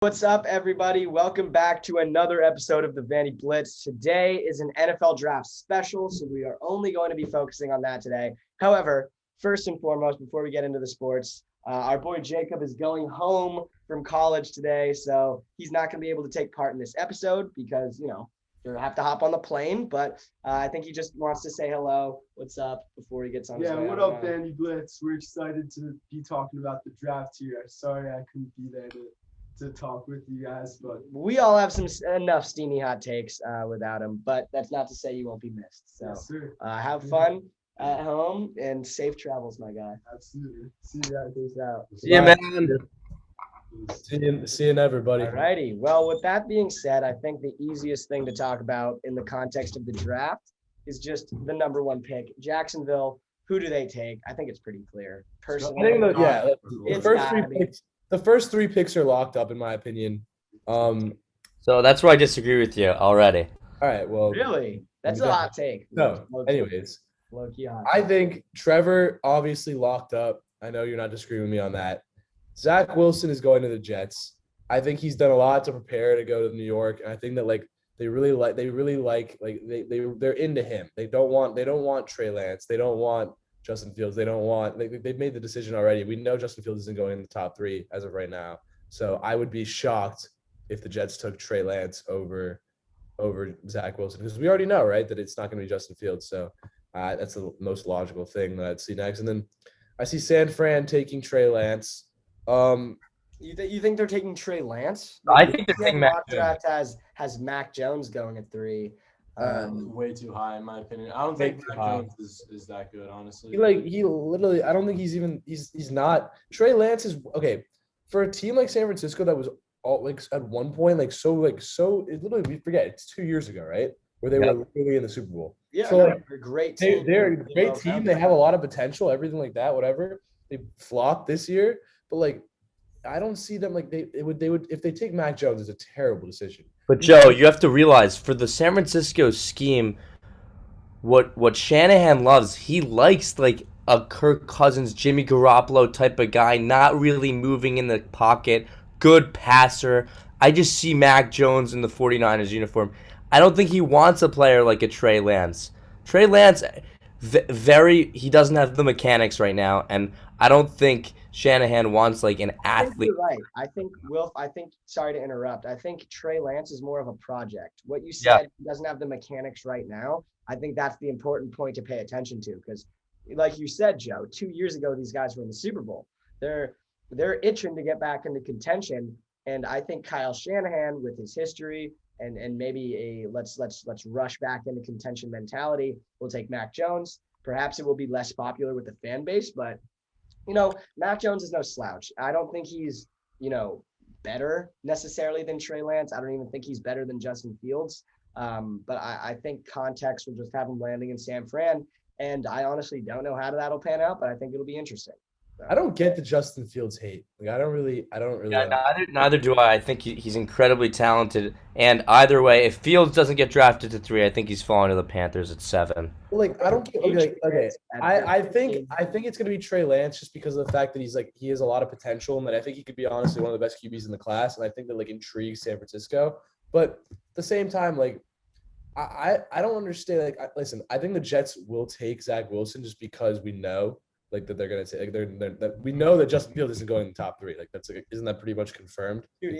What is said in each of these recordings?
What's up, everybody? Welcome back to another episode of the Vandy Blitz. Today is an NFL draft special, so we are only going to be focusing on that today. However, first and foremost, before we get into the sports, our boy Jacob is going home from college today, so he's not going to be able to take part in this episode because, you have to hop on the plane, but I think he just wants to say hello. What's up before he gets on his way? What up, Vandy Blitz? We're excited to be talking about the draft here. Sorry I couldn't be there to talk with you guys, but we all have enough steamy hot takes without him, but that's not to say you won't be missed. So yes, sir. Have fun at home and safe travels, my guy. Absolutely. See you guys. Peace out. See you, man. See you, everybody. All righty. Well, with that being said, I think the easiest thing to talk about in the context of the draft is just the number one pick, Jacksonville. Who do they take? I think it's pretty clear. Personally, The first three picks are locked up, in my opinion. So that's where I disagree with you already. All right, well. Really? That's a hot take. No, anyways. Low-key hot. I think Trevor obviously locked up. I know you're not disagreeing with me on that. Zach Wilson is going to the Jets. I think he's done a lot to prepare to go to New York, and I think that they're into him. They don't want Trey Lance. They don't want Justin Fields. They've made the decision already. We know Justin Fields isn't going in the top 3 as of right now. So I would be shocked if the Jets took Trey Lance over Zach Wilson, because we already know, right, that it's not going to be Justin Fields. So that's the most logical thing that I'd see next. And then I see San Fran taking Trey Lance. You think they're taking Trey Lance? I think they're taking Mac Jones. Has Mac Jones going at 3. Way too high, in my opinion. I don't think Mac Jones is that good, honestly. He literally, I don't think he's not. Trey Lance is okay for a team like San Francisco that was all at one point literally, we forget, it's 2 years ago, right? Where they were literally in the Super Bowl. Yeah, so they're a great team. They're a great team. They have a lot of potential, everything like that, whatever. They flopped this year, but I don't see them they would if they take Mac Jones, it's a terrible decision. But Joe, you have to realize for the San Francisco scheme, what Shanahan loves, he likes a Kirk Cousins, Jimmy Garoppolo type of guy, not really moving in the pocket, good passer. I just see Mac Jones in the 49ers uniform. I don't think he wants a player like a Trey Lance. Trey Lance, he doesn't have the mechanics right now, and I don't think Shanahan wants an athlete. You're right. I think sorry to interrupt. I think Trey Lance is more of a project. What you said, he doesn't have the mechanics right now. I think that's the important point to pay attention to, because like you said, Joe, 2 years ago these guys were in the Super Bowl. They're itching to get back into contention, and I think Kyle Shanahan, with his history and maybe a let's rush back into contention mentality, will take Mac Jones. Perhaps it will be less popular with the fan base, but Mac Jones is no slouch. I don't think he's, better necessarily than Trey Lance. I don't even think he's better than Justin Fields. But I think context will just have him landing in San Fran. And I honestly don't know how that'll pan out, but I think it'll be interesting. I don't get the Justin Fields hate. I don't really. Yeah, neither do I. I think he's incredibly talented. And either way, if Fields doesn't get drafted to 3, I think he's falling to the Panthers at 7. I don't get. Okay. I think it's gonna be Trey Lance just because of the fact that he has a lot of potential, and that I think he could be honestly one of the best QBs in the class, and I think that intrigues San Francisco. But at the same time, I don't understand. Listen, I think the Jets will take Zach Wilson just because we know. That they're gonna say we know that Justin Fields isn't going in the top 3. Isn't that pretty much confirmed? Dude,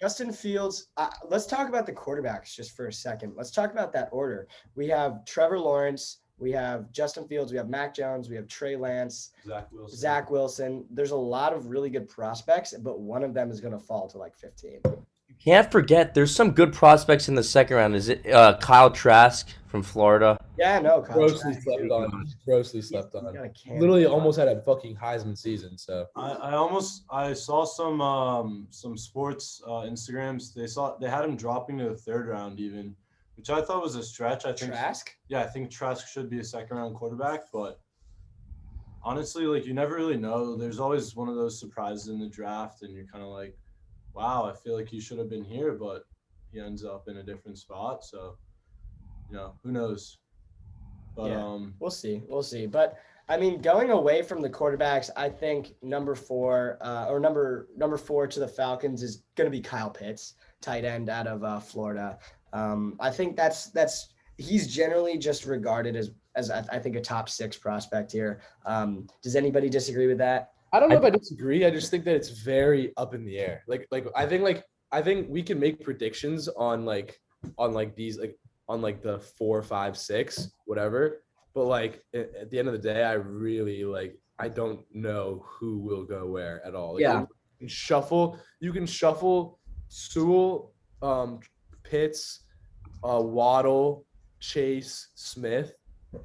Justin Fields. Let's talk about the quarterbacks just for a second. Let's talk about that order. We have Trevor Lawrence, we have Justin Fields, we have Mac Jones, we have Trey Lance, Zach Wilson. There's a lot of really good prospects, but one of them is gonna fall to 15. Can't forget, there's some good prospects in the second round. Is it Kyle Trask from Florida? Yeah, no. Grossly slept on. Literally almost had a fucking Heisman season. So I saw some sports Instagrams. They had him dropping to the 3rd round even, which I thought was a stretch. I think Trask? Yeah, I think Trask should be a 2nd round quarterback, but honestly, you never really know. There's always one of those surprises in the draft, and you're kind of wow, I feel like he should have been here, but he ends up in a different spot. So, who knows? But yeah, we'll see. But I mean, going away from the quarterbacks, I think number 4 to the Falcons is going to be Kyle Pitts, tight end out of Florida. I think he's generally just regarded as I think a top 6 prospect here. Does anybody disagree with that? I don't know if I disagree. I just think that it's very up in the air. I think we can make predictions on the 4, 5, 6, whatever. But like at the end of the day, I really I don't know who will go where at all. Yeah. You can shuffle Sewell, Pitts, Waddle, Chase, Smith,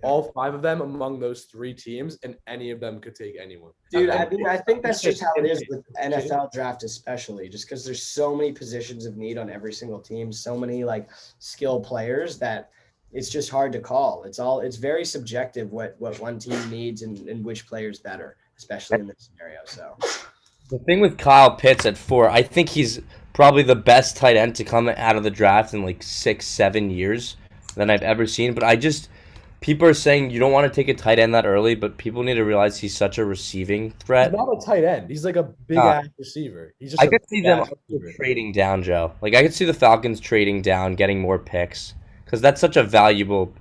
all 5 of them among those 3 teams, and any of them could take anyone. Dude, I think that's just how it is with NFL draft, especially just because there's so many positions of need on every single team, so many skill players that it's just hard to call. It's very subjective what one team needs and which player's better, especially in this scenario. So the thing with Kyle Pitts at 4, I think he's probably the best tight end to come out of the draft in 6-7 years than I've ever seen. But people are saying you don't want to take a tight end that early, but people need to realize he's such a receiving threat. He's not a tight end. He's like a big ass receiver. I could see them trading down, Joe. I could see the Falcons trading down, getting more picks, because that's such a valuable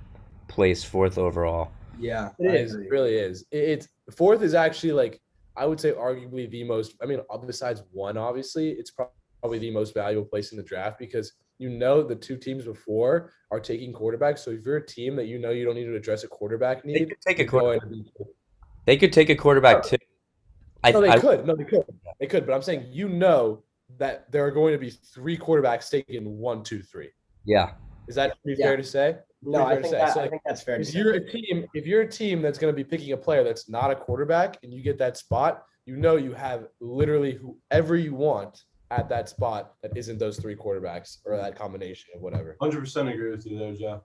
place, 4th overall. Yeah, it is. It really is. It's 4th is actually I would say arguably the most. I mean, besides 1, obviously, it's probably the most valuable place in the draft because the 2 teams before are taking quarterbacks. So if you're a team that you don't need to address a quarterback need, they could take a quarterback. They could take a quarterback too. They could. But I'm saying that there are going to be 3 quarterbacks taken 1, 2, 3. Yeah. Is that fair to say? No, I think that's fair to say. If you're a team that's going to be picking a player that's not a quarterback and you get that spot, you have literally whoever you want at that spot that isn't those 3 quarterbacks or that combination of whatever. 100% agree with you there, Jeff.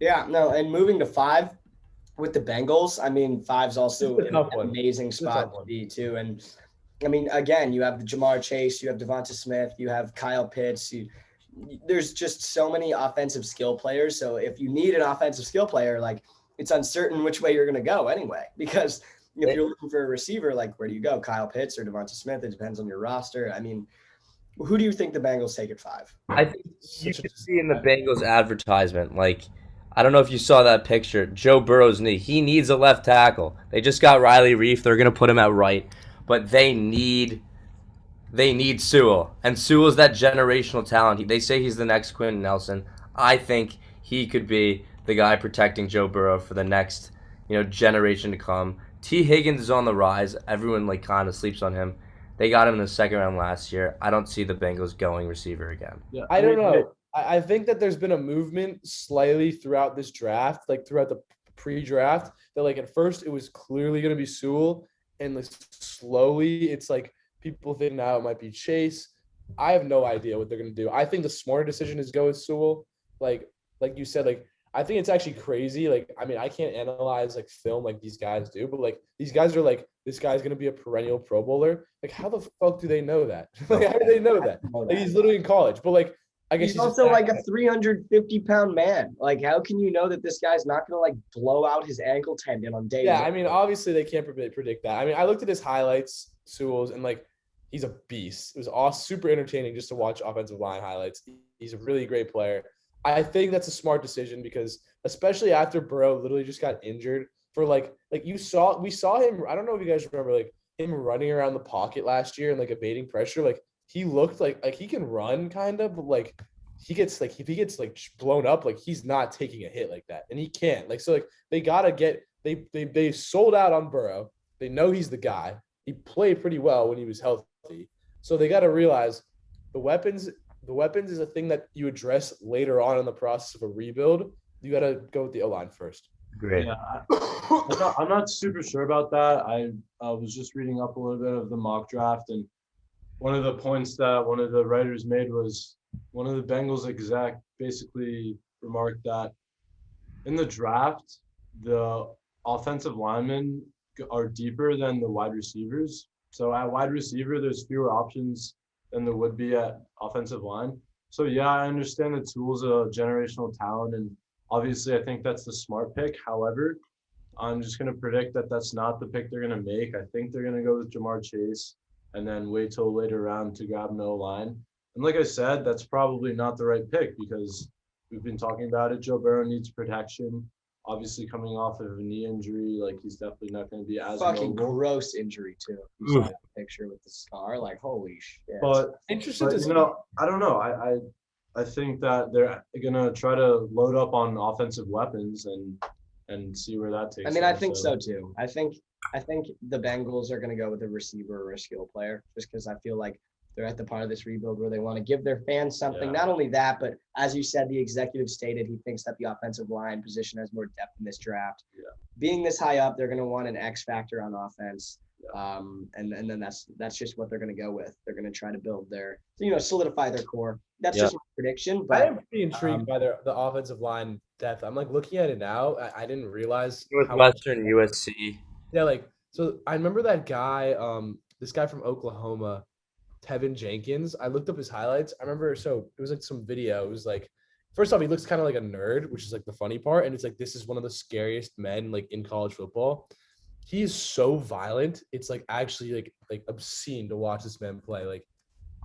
Yeah, no, and moving to 5 with the Bengals, I mean, 5's also an amazing spot to be too. And I mean, again, you have the Jamar Chase, you have Devonta Smith, you have Kyle Pitts, there's just so many offensive skill players. So if you need an offensive skill player, it's uncertain which way you're going to go anyway, because if you're looking for a receiver, where do you go? Kyle Pitts or Devonta Smith? It depends on your roster. I mean, who do you think the Bengals take at 5? I think you could see in the Bengals advertisement, I don't know if you saw that picture, Joe Burrow's knee. He needs a left tackle. They just got Riley Reif. They're going to put him at right, but they need Sewell, and Sewell's that generational talent. They say he's the next Quentin Nelson. I think he could be the guy protecting Joe Burrow for the next, generation to come. T. Higgins is on the rise. Everyone kind of sleeps on him. They got him in the 2nd round last year. I don't see the Bengals going receiver again. Yeah, I don't know. I think that there's been a movement slightly throughout this draft, throughout the pre-draft, that at first it was clearly going to be Sewell, and slowly it's people think now it might be Chase. I have no idea what they're going to do. I think the smarter decision is go with Sewell. Like you said, I think it's actually crazy. I mean, I can't analyze film like these guys do, but these guys are this guy's going to be a perennial Pro Bowler. How the fuck do they know that? How do they know that? He's literally in college, but I guess he's also a 350-pound man. How can you know that this guy's not going to blow out his ankle tendon on day 1? Yeah, I mean, obviously they can't predict that. I mean, I looked at his highlights, Sewell's, and he's a beast. It was all super entertaining just to watch offensive line highlights. He's a really great player. I think that's a smart decision because especially after Burrow literally just got injured for we saw him. I don't know if you guys remember him running around the pocket last year and evading pressure. He looked like he can run kind of, but he gets if he gets blown up, he's not taking a hit like that, and he can't. They gotta get they sold out on Burrow. They know he's the guy. He played pretty well when he was healthy, so they got to realize the weapons is a thing that you address later on in the process of a rebuild. You got to go with the O-line first. Great. Yeah, I'm not super sure about that. I was just reading up a little bit of the mock draft, and one of the points that one of the writers made was one of the Bengals exec basically remarked that in the draft, the offensive linemen are deeper than the wide receivers. So at wide receiver, there's fewer options than there would be at offensive line. So yeah, I understand that Sewell's a generational talent, and obviously I think that's the smart pick. However, I'm just gonna predict that that's not the pick they're gonna make. I think they're gonna go with Jamar Chase and then wait till later round to grab no line. And like I said, that's probably not the right pick because we've been talking about it. Joe Burrow needs protection. Obviously, coming off of a knee injury, like he's definitely not going to be as fucking mobile. gross injury too. You saw that picture with the scar, like holy shit. But Interesting to see. I don't know. I think that they're gonna try to load up on offensive weapons and see where that takes. I mean, I think so too. I think the Bengals are going to go with a receiver or a skill player, just because I feel like they're at the part of this rebuild where they want to give their fans something. Yeah. Not only that, but as you said, the executive stated he thinks that the offensive line position has more depth in this draft. Yeah. Being this high up, they're going to want an X factor on offense. Yeah. And then that's just what they're going to go with. They're going to try to build their, solidify their core. That's just my prediction. But I am pretty intrigued by the offensive line depth. I'm like looking at it now. I didn't realize Northwestern, USC. Yeah, like so I remember that guy, this guy from Oklahoma, Tevin Jenkins. I looked up his highlights. I remember it was like some video. It was like, first off, he looks kind of like a nerd, which is like the funny part. And it's like this is one of the scariest men like in college football. He is so violent. It's like actually like obscene to watch this man play.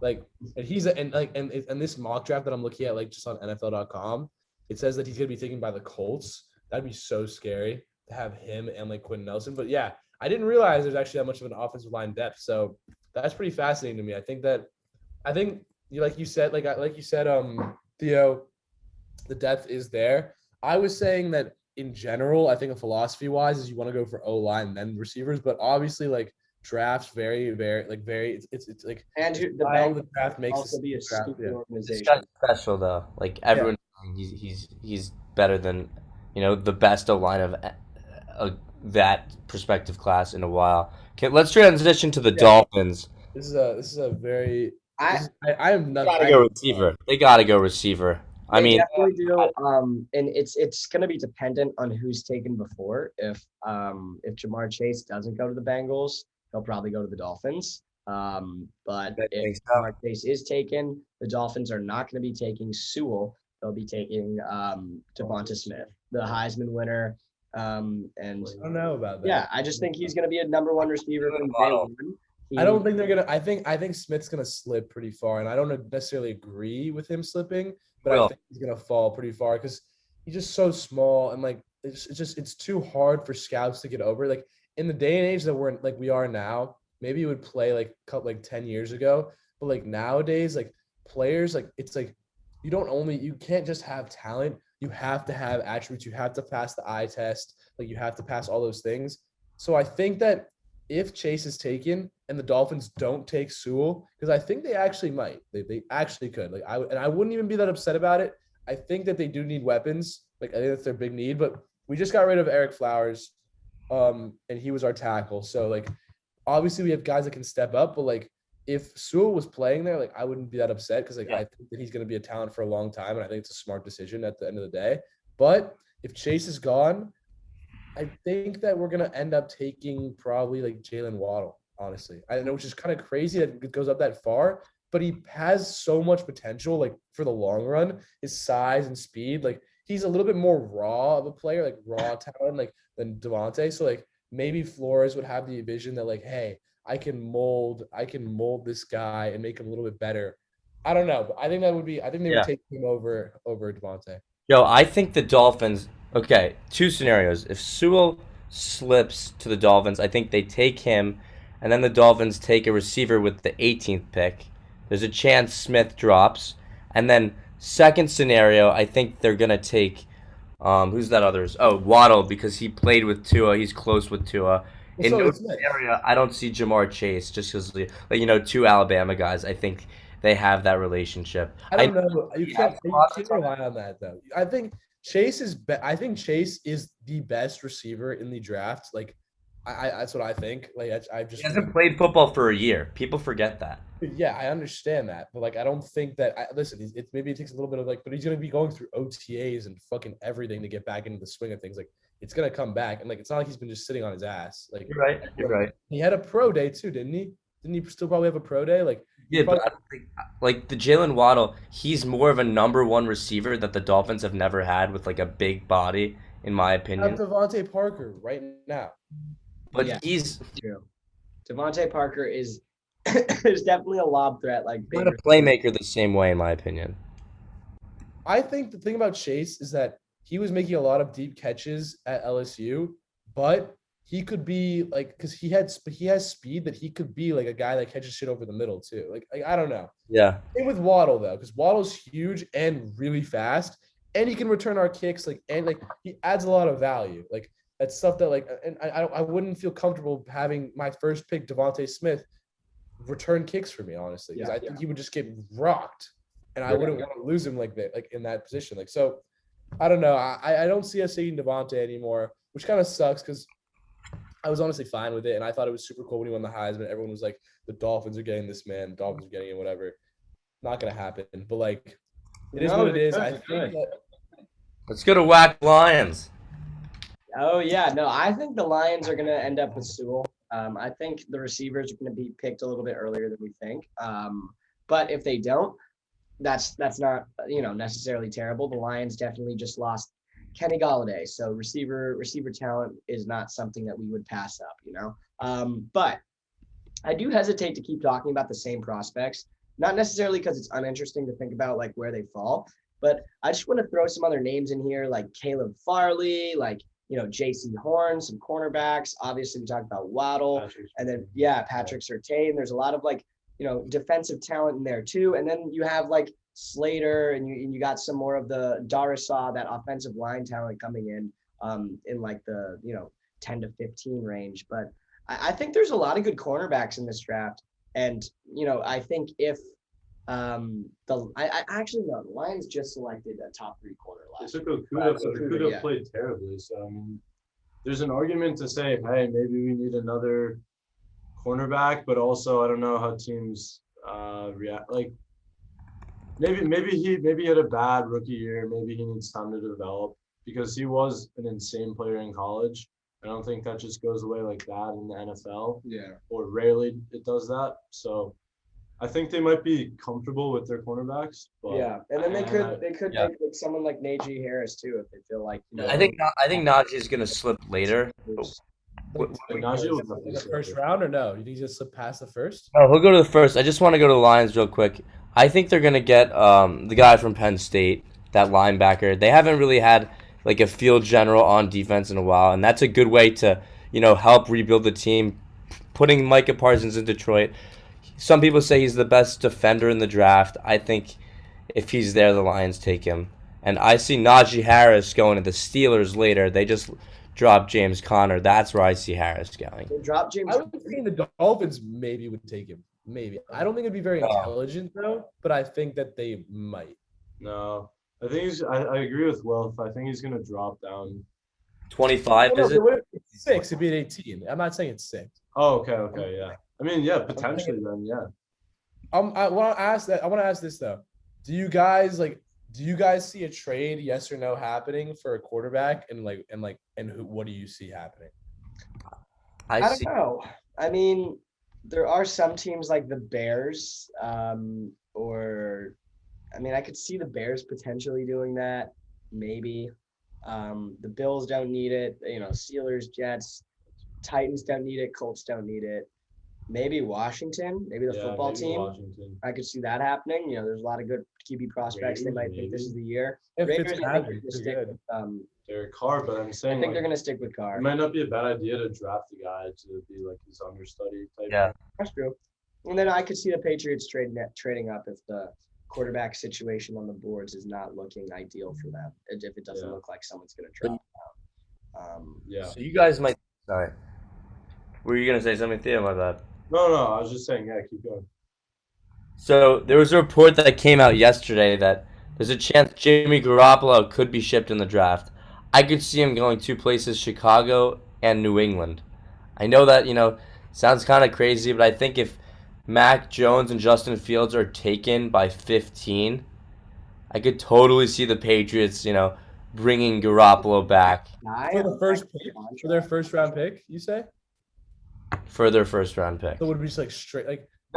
And he's and this mock draft that I'm looking at, like just on NFL.com, it says that he's gonna be taken by the Colts. That'd be so scary to have him and like Quentin Nelson. But yeah, I didn't realize there's actually that much of an offensive line depth. So that's pretty fascinating to me. I think like you said, Theo, the depth is there. I was saying that in general, I think philosophy wise is you want to go for O-line and then receivers, but obviously like drafts very it's like and the the draft makes also be a stupid organization. This guy's special though. Like everyone, he's better than the best O-line of that prospective class in a while. Okay, let's transition to the Dolphins. This is a very. I am not. They gotta go receiver. I mean, definitely do. And it's going to be dependent on who's taken before. If Jamar Chase doesn't go to the Bengals, he'll probably go to the Dolphins. But if Jamar Chase is taken, the Dolphins are not going to be taking Sewell. They'll be taking Devonta Smith, the Heisman winner. And I don't know about that. Yeah, I just think he's going to be a number one receiver from day one. I don't think they're gonna. I think Smith's gonna slip pretty far, and I don't necessarily agree with him slipping, but I think he's gonna fall pretty far because he's just so small and like it's too hard for scouts to get over. Like in the day and age that we are now, maybe you would play like 10 years ago, but like nowadays, like players, like it's like you can't just have talent. You have to have attributes. You have to pass the eye test. Like you have to pass all those things. So I think that if Chase is taken and the Dolphins don't take Sewell, because I think they actually might. They actually could. Like I wouldn't even be that upset about it. I think that they do need weapons. Like I think that's their big need. But we just got rid of Eric Flowers, and he was our tackle. So like obviously we have guys that can step up, but like if Sewell was playing there, like I wouldn't be that upset because I think that he's going to be a talent for a long time, and I think it's a smart decision at the end of the day. But if Chase is gone, I think that we're going to end up taking probably like Jalen Waddle, honestly. I know, which is kind of crazy that it goes up that far, but he has so much potential, like for the long run, his size and speed. Like he's a little bit more raw of a player, like raw talent, like than Devontae. So like maybe Flores would have the vision that like, hey, I can mold this guy and make him a little bit better. I don't know, but I think they would take him over Devontae. Yo, I think the Dolphins. Okay, two scenarios. If Sewell slips to the Dolphins, I think they take him, and then the Dolphins take a receiver with the 18th pick. There's a chance Smith drops. And then second scenario, I think they're going to take who's that others? Oh, Waddle, because he played with Tua. He's close with Tua. In no scenario, I don't see Jamar Chase just because, two Alabama guys. I think they have that relationship. I don't know. You can't rely on that, though. I think Chase is the best receiver in the draft. Like, that's what I think. Like, he hasn't played football for a year. People forget that. Yeah, I understand that, but like, I don't think that. Listen, maybe it takes a little bit of like, but he's gonna be going through OTAs and fucking everything to get back into the swing of things. Like, it's gonna come back, and like, it's not like he's been just sitting on his ass. Like, you're right. He had a pro day too, didn't he? Didn't he still probably have a pro day? Like, yeah, but I don't think like the Jalen Waddle, he's more of a number one receiver that the Dolphins have never had with like a big body in my Have opinion. Devontae Parker right now. But Yeah. he's True. Devontae Parker is is definitely a lob threat. Like not a playmaker the same way, in my opinion. I think the thing about Chase is that he was making a lot of deep catches at LSU, but he could be like because he has speed that he could be like a guy that catches shit over the middle too. Like I don't know. Yeah. Same with Waddle though, because Waddle's huge and really fast, and he can return our kicks. And he adds a lot of value. Like that's stuff that and I wouldn't feel comfortable having my first pick Devonta Smith return kicks for me honestly because I think he would just get rocked, and I wouldn't want to lose him like that in that position. Like so, I don't know. I don't see us taking Devonta anymore, which kind of sucks because I was honestly fine with it, and I thought it was super cool when he won the Heisman. Everyone was like, "The Dolphins are getting this man. The Dolphins are getting it. Whatever." Not gonna happen, but like, it is what it is. I think that. Let's go to Whack Lions. Oh yeah, no, I think the Lions are gonna end up with Sewell. I think the receivers are gonna be picked a little bit earlier than we think. But if they don't, that's not necessarily terrible. The Lions definitely just lost Kenny Golladay, so receiver talent is not something that we would pass up. But I do hesitate to keep talking about the same prospects, not necessarily because it's uninteresting to think about like where they fall, but I just want to throw some other names in here like Caleb Farley, like J.C. Horn, some cornerbacks. Obviously, we talked about Waddle, and then Patrick Surtain. There's a lot of defensive talent in there too, and then you have like Slater, and you got some more of the Darrisaw, that offensive line talent coming in like the 10 to 15 range. But I think there's a lot of good cornerbacks in this draft, and I think if I actually know the Lions just selected a top 3 corner last year. They took Okuda, but Okuda played terribly. So I mean, there's an argument to say, hey, maybe we need another cornerback, but also I don't know how teams react. Like maybe he had a bad rookie year. Maybe he needs time to develop because he was an insane player in college. I don't think that just goes away like that in the NFL. Yeah. Or rarely it does that. So I think they might be comfortable with their cornerbacks. But and then they could take like someone like Najee Harris too if they feel like. I think Najee is gonna slip later. Najee will the first round or no? You think he's gonna slip past the first? No, he'll go to the first. I just want to go to the Lions real quick. I think they're gonna get the guy from Penn State, that linebacker. They haven't really had like a field general on defense in a while, and that's a good way to help rebuild the team. Putting Micah Parsons in Detroit. Some people say he's the best defender in the draft. I think if he's there, the Lions take him. And I see Najee Harris going to the Steelers later. They just dropped James Conner. That's where I see Harris going. They dropped James. I would think the Dolphins maybe would take him. Maybe. I don't think it'd be very intelligent though, but I think that they might. No, I think I agree with Wilf. I think he's gonna drop down. 25 is it? It's 6. It'd be an 18. I'm not saying it's 6. Oh, okay, yeah. I mean, yeah, potentially then, yeah. I want to ask this though. Do you guys see a trade, yes or no, happening for a quarterback, and what do you see happening? I don't know. I mean, there are some teams like the Bears, or I mean, I could see the Bears potentially doing that, maybe. The Bills don't need it. Steelers, Jets, Titans don't need it. Colts don't need it. Maybe Washington, maybe the football team. Washington. I could see that happening. There's a lot of good QB prospects. They might think this is the year. If Raiders, it's I think they're gonna stick with, Derek Carr, but I'm saying I think they're going to stick with Carr. It might not be a bad idea to draft a guy to be like his understudy type. Yeah, that's true. And then I could see the Patriots trading up if the quarterback situation on the boards is not looking ideal for them. If it doesn't look like someone's going to drop out. So you guys might. Sorry. Were you going to say something, Theo? My bad. No, I was just saying, keep going. So there was a report that came out yesterday that there's a chance Jimmy Garoppolo could be shipped in the draft. I could see him going 2 places, Chicago and New England. I know that, sounds kind of crazy, but I think if Mac Jones and Justin Fields are taken by 15, I could totally see the Patriots, bringing Garoppolo back. For the first pick? For their first round pick, you say? For their first round pick. So it would be just straight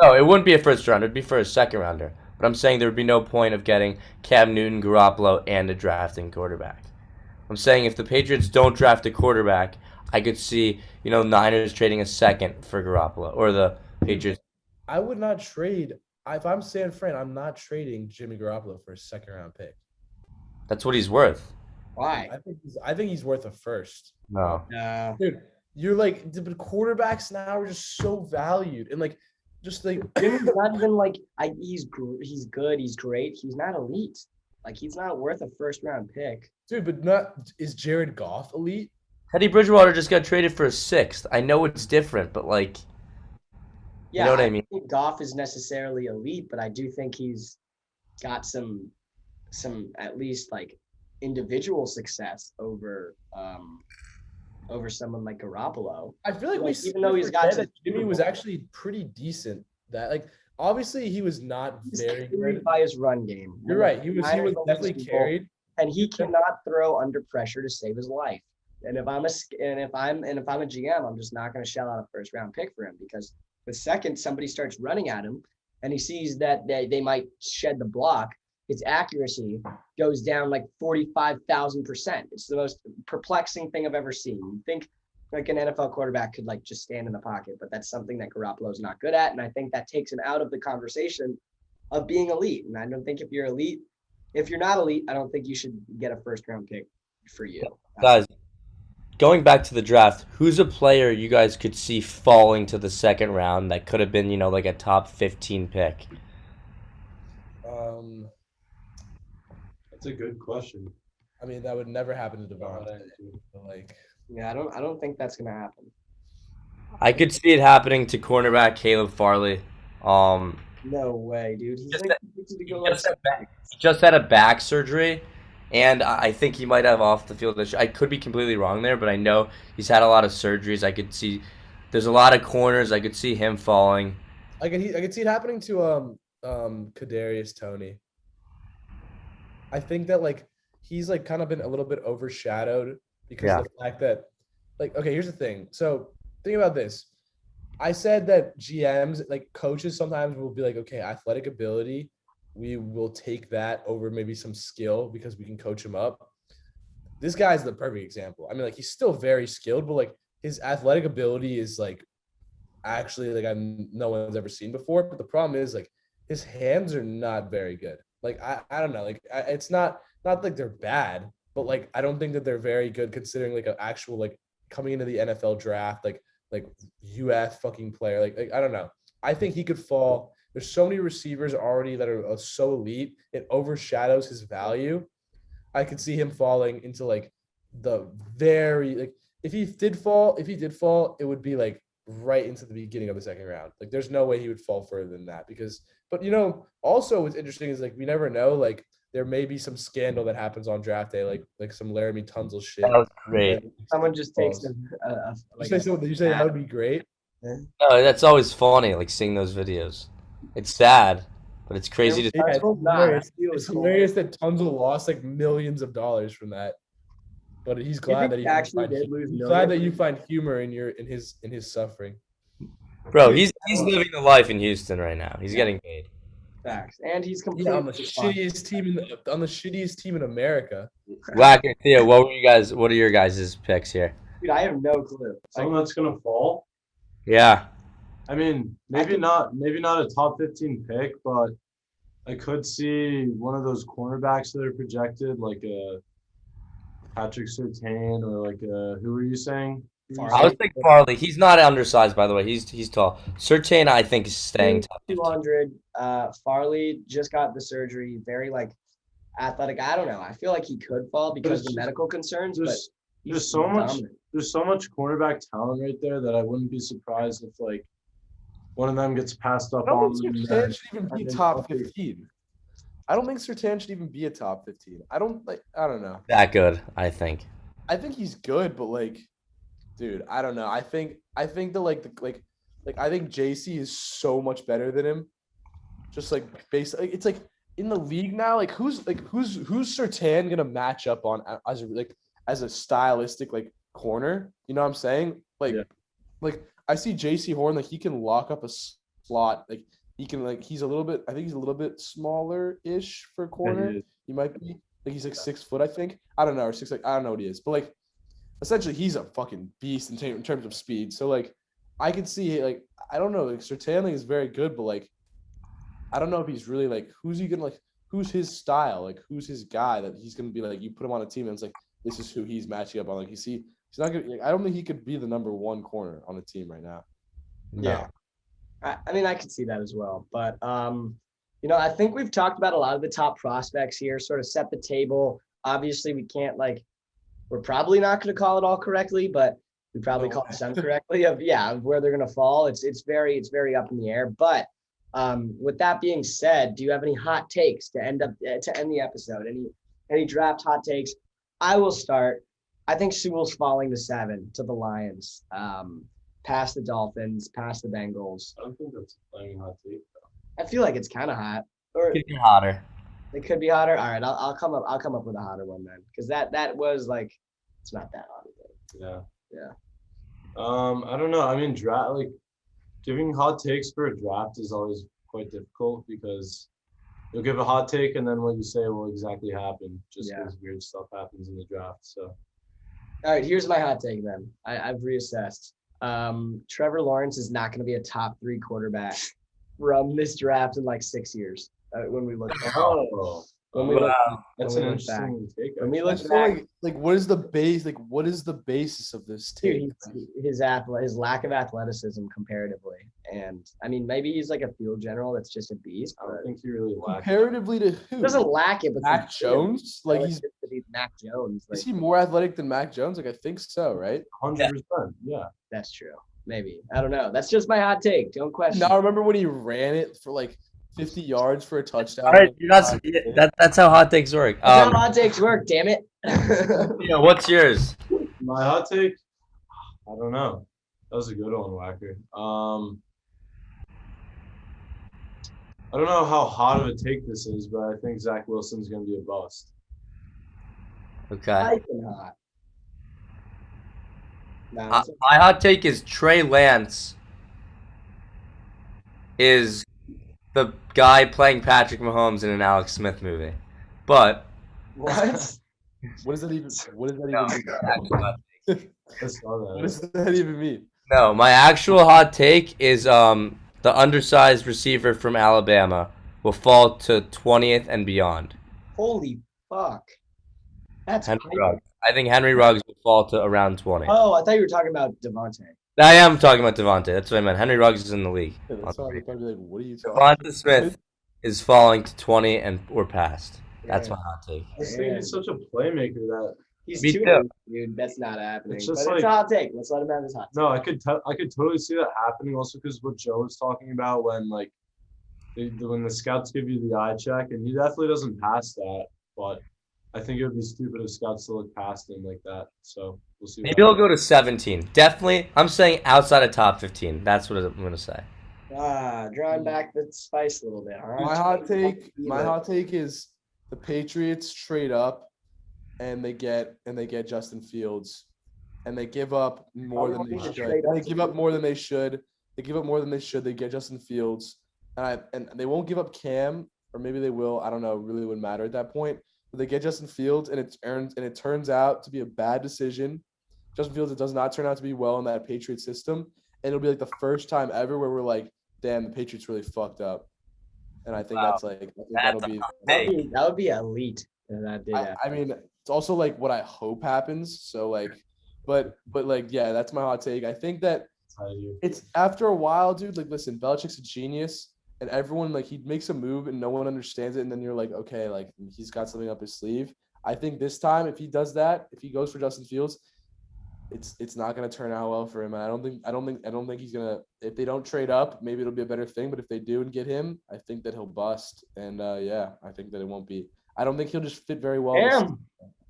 No, it wouldn't be a first rounder. It'd be for a second rounder. But I'm saying there would be no point of getting Cam Newton, Garoppolo, and a drafting quarterback. I'm saying if the Patriots don't draft a quarterback, I could see, Niners trading a second for Garoppolo or the Patriots. I would not trade. If I'm San Fran, I'm not trading Jimmy Garoppolo for a second-round pick. That's what he's worth. Why? I think he's worth a first. No. No. Dude, you're like the quarterbacks now are just so valued and like just like Jimmy's not even like he's good, he's great. He's not elite. Like he's not worth a first-round pick. dude, but is Jared Goff elite? Teddy Bridgewater just got traded for a sixth. I know it's different, but like, Yeah, know what I I mean? don't think Goff is necessarily elite, but I do think he's got some at least like individual success over someone like Garoppolo. I feel like Like, even though he's got that to Jimmy was actually pretty decent. That like obviously he was not very carried good. by his run game. You're right. He was Niners definitely almost carried. and he cannot throw under pressure to save his life. And if I'm a GM, I'm just not going to shell out a first round pick for him because the second somebody starts running at him and he sees that they might shed the block, his accuracy goes down like 45,000%. It's the most perplexing thing I've ever seen. You think like an NFL quarterback could like just stand in the pocket, but that's something that Garoppolo's not good at. And I think that takes him out of the conversation of being elite. And I don't think if you're not elite, I don't think you should get a first round pick for you. Guys, going back to the draft, who's a player you guys could see falling to the second round that could have been, like a top 15 pick? That's a good question. I mean, that would never happen to Devonta. But like, Yeah, I don't think that's gonna happen. I could see it happening to cornerback Caleb Farley. No way, dude. He's Just like that- predicted to go he like just had a back surgery, and I think he might have off the field issue. I could be completely wrong there, but I know he's had a lot of surgeries. I could see there's a lot of corners. I could see him falling. I could see it happening to Kadarius Toney. I think that like he's like kind of been a little bit overshadowed because of the fact that like okay, here's the thing. So think about this. I said that GMs, like coaches, sometimes will be like, okay, athletic ability, we will take that over maybe some skill because we can coach him up. This guy's the perfect example. I mean, like he's still very skilled, but like his athletic ability is like actually like no one's ever seen before. But the problem is like his hands are not very good. Like I don't know, like it's not like they're bad, but like I don't think that they're very good considering like an actual like coming into the NFL draft like UF fucking player. Like I don't know. I think he could fall. There's so many receivers already that are so elite. It overshadows his value. I could see him falling into like the very like if he did fall, it would be like right into the beginning of the second round. Like there's no way he would fall further than that because but also what's interesting is like we never know, like there may be some scandal that happens on draft day, like some Laramie Tunsil shit. That was great. someone just takes You say that would be great. No, that's always funny, like seeing those videos. It's sad, but it's crazy to. Yeah, it's hilarious that Tunsil lost like millions of dollars from that. But he's glad that you find humor in his suffering. Bro, he's living the life in Houston right now. He's getting paid. Facts, and he's completely on the shittiest team in America. Wacker, Theo, what are your guys' picks here? Dude, I have no clue. Someone that's gonna fall. Yeah. I mean, maybe not a top 15 pick, but I could see one of those cornerbacks that are projected, like a Patrick Surtain or like a who were you saying? I was thinking Farley. He's not undersized, by the way. He's tall. Surtain, I think, is staying top 200. Farley just got the surgery. Very like athletic. I don't know. I feel like he could fall because of the medical concerns. But there's so much cornerback talent right there that I wouldn't be surprised if like one of them gets passed up on. Surtain should even be top 15. I don't think Surtain should even be a top 15. I don't know. That good, I think. I think he's good, but like. Dude, I don't know. I think I think JC is so much better than him. Just like basically, it's like in the league now. Like who's Surtain gonna match up on as a stylistic like corner? You know what I'm saying? Like I see JC Horn, like he can lock up a slot. Like he can he's a little bit. I think he's a little bit smaller ish for corner. He might be. Like he's like 6 foot, I think. I don't know, or six. Like I don't know what he is, but like essentially he's a fucking beast in terms of speed. So like I can see like I don't know. Like Sertan is very good, but like I don't know if he's really like who's he gonna like who's his style, like who's his guy that he's gonna be like you put him on a team and it's like this is who he's matching up on. Like he's not gonna. Like, I don't think he could be the number one corner on the team right now. No. Yeah. I mean, I could see that as well. But, I think we've talked about a lot of the top prospects here, sort of set the table. Obviously, we can't we're probably not going to call it all correctly, but we probably call some correctly of where they're going to fall. It's very up in the air. But with that being said, do you have any hot takes to end the episode? Any draft hot takes? I will start. I think Sewell's falling to 7 to the Lions. Past the Dolphins, past the Bengals. I don't think that's playing hot take. I feel like it's kind of hot. Or It could be hotter. it could be hotter. All right, I'll come up with a hotter one then, because that was it's not that hot. Yeah. I don't know. I mean, giving hot takes for a draft is always quite difficult because you'll give a hot take and then what you say will exactly happen just because weird stuff happens in the draft. So. All right, here's my hot take then. I've reassessed. Trevor Lawrence is not going to be a top 3 quarterback from this draft in 6 years. When we look back. That's an interesting take. When we look back, what is the base? What is the basis of this take? His lack of athleticism comparatively, and I mean maybe he's like a field general that's just a beast. I don't think he really lacks. Comparatively to who? He doesn't lack it, but Mac Jones. He's Mac Jones. Is he more athletic than Mac Jones? I think so, right? 100%. Yeah, that's true. Maybe I don't know. That's just my hot take. Don't question. Now remember when he ran it for 50 yards for a touchdown? All right, that's how hot takes work. That's how hot takes work. Damn it. What's yours? My hot take? I don't know. That was a good one, Whacker. I don't know how hot of a take this is, but I think Zach Wilson's going to be a bust. Okay. Hot. My hot take is Trey Lance is the guy playing Patrick Mahomes in an Alex Smith movie. But what? What does that even mean? I saw that. What does that even mean? No, my actual hot take is the undersized receiver from Alabama will fall to 20th and beyond. Holy fuck. That's Henry Ruggs. I think Henry Ruggs will fall to around 20. Oh, I thought you were talking about Devonta. I am talking about Devonta. That's what I meant. Henry Ruggs is in the league. Yeah, that's why probably what are you talking about? Devonta Smith is falling to 20 or past. That's my hot take. I think he's such a playmaker that he's Me too too. dude. That's not happening. It's But just it's a hot take. Let's let him have his hot take. No, I could totally see that happening. Also, because what Joe was talking about when when the scouts give you the eye check, and he definitely doesn't pass that. But I think it would be stupid of scouts to look past him like that. So we'll see. Maybe he'll go to 17. Definitely, I'm saying outside of top 15. That's what I'm going to say. Drawing back the spice a little bit. Huh? My hot take is the Patriots trade up and they get Justin Fields and they give up more than they should. They give up more than they should. They get Justin Fields and they won't give up Cam, or maybe they will. I don't know. It really wouldn't matter at that point. But they get Justin Fields and it turns out to be a bad decision. Justin Fields, it does not turn out to be well in that Patriot system, and it'll be the first time ever where we're like, damn, the Patriots really fucked up. And I think that would be elite if that did happen. I mean, it's also what I hope happens. So but yeah, that's my hot take. I think that it's after a while, dude. Listen, Belichick's a genius, and everyone he makes a move and no one understands it, and then you're like, okay, he's got something up his sleeve. I think this time, if he does that, if he goes for Justin Fields, it's not gonna turn out well for him. And I don't think he's gonna. If they don't trade up, maybe it'll be a better thing. But if they do and get him, I think that he'll bust. And I think that it won't be. I don't think he'll just fit very well. Damn.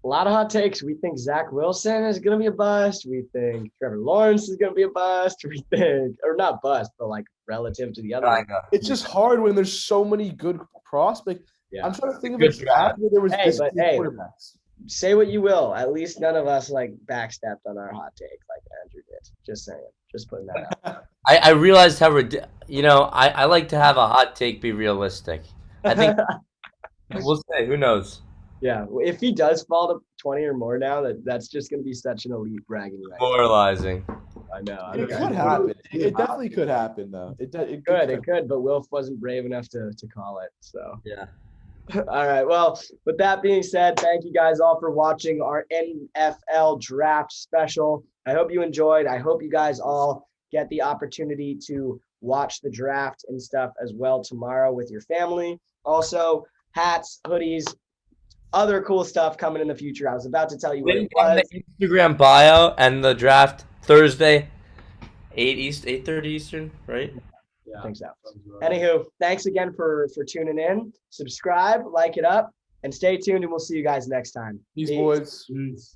A lot of hot takes. We think Zach Wilson is going to be a bust. We think Trevor Lawrence is going to be a bust. We think, or not bust, but relative to the other one. It's just hard when there's so many good prospects. Yeah. I'm trying to think of a draft where there was quarterbacks. Say what you will. At least none of us backstepped on our hot take like Andrew did. Just saying. Just putting that out. I realized how I like to have a hot take be realistic. I think we'll say. Who knows? Yeah, if he does fall to 20 or more now, that's just going to be such an elite bragging right. Demoralizing. I know. It could happen. It definitely could happen, though. It could, but Wilf wasn't brave enough to call it. So Yeah. All right. Well, with that being said, thank you guys all for watching our NFL draft special. I hope you enjoyed. I hope you guys all get the opportunity to watch the draft and stuff as well tomorrow with your family. Also, hats, hoodies, other cool stuff coming in the future. I was about to tell you what it was. The Instagram bio and the draft Thursday, 8:30 Eastern, right? Yeah, I think so. Anywho, thanks again for tuning in. Subscribe, like it up, and stay tuned, and we'll see you guys next time. These boys. Peace.